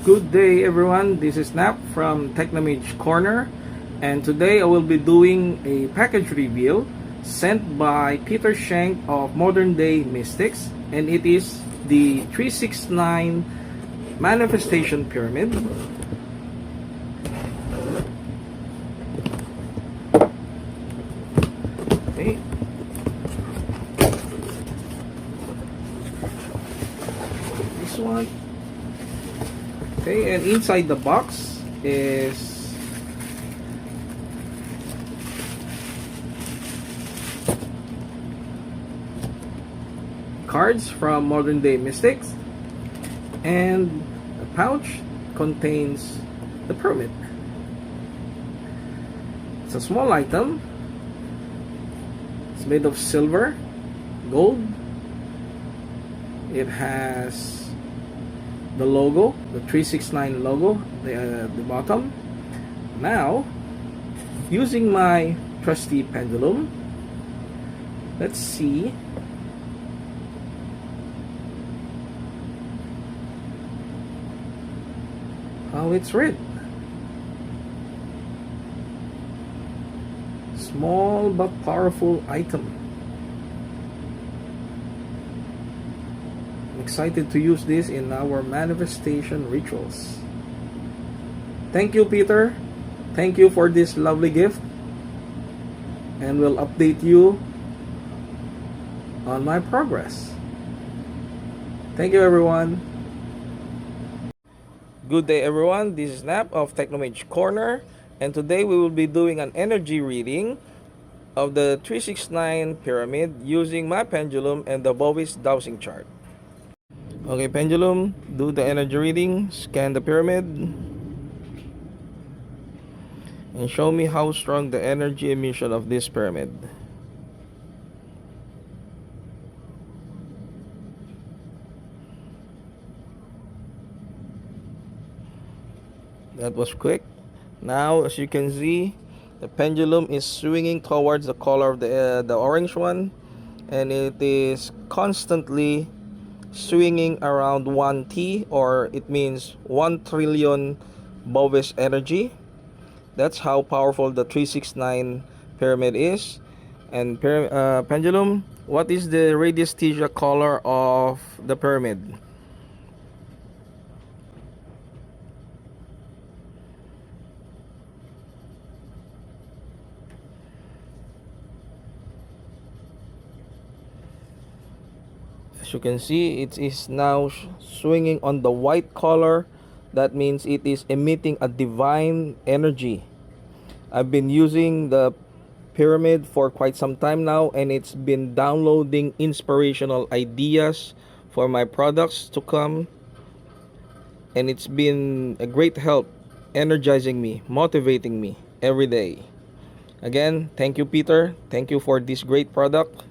Good day everyone, this is Nap from Technomage Corner, and today I will be doing a package review sent by Peter Schenk of Modern Day Mystics, and it is the 369 Manifestation Pyramid. Okay. This one. Okay, and inside the box is cards from Modern Day Mystics, and the pouch contains the pyramid. It's a small item. It's made of silver, gold. It has the logo, the 369 logo, the bottom. Now, using my trusty pendulum, let's see how it's read. Small but powerful item. Excited to use this in our manifestation rituals. Thank you, Peter. Thank you for this lovely gift, and we'll update you on my progress. Thank you, everyone. Good day, everyone. This is Nap of Technomage Corner, and today we will be doing an energy reading of the 369 pyramid using my pendulum and the Bovis dowsing chart. Okay, pendulum, do the energy reading, scan the pyramid, and show me how strong the energy emission of this pyramid. That was quick. Now, as you can see, the pendulum is swinging towards the color of the orange one, and it is constantly swinging around 1T, or it means 1 trillion Bovis energy. That's how powerful the 369 pyramid is. And pendulum, what is the radiesthesia color of the pyramid? As you can see, it is now swinging on the white color. That means it is emitting a divine energy. I've been using the pyramid for quite some time now, and it's been downloading inspirational ideas for my products to come, and it's been a great help energizing me, motivating me every day. Again, thank you, Peter. Thank you for this great product.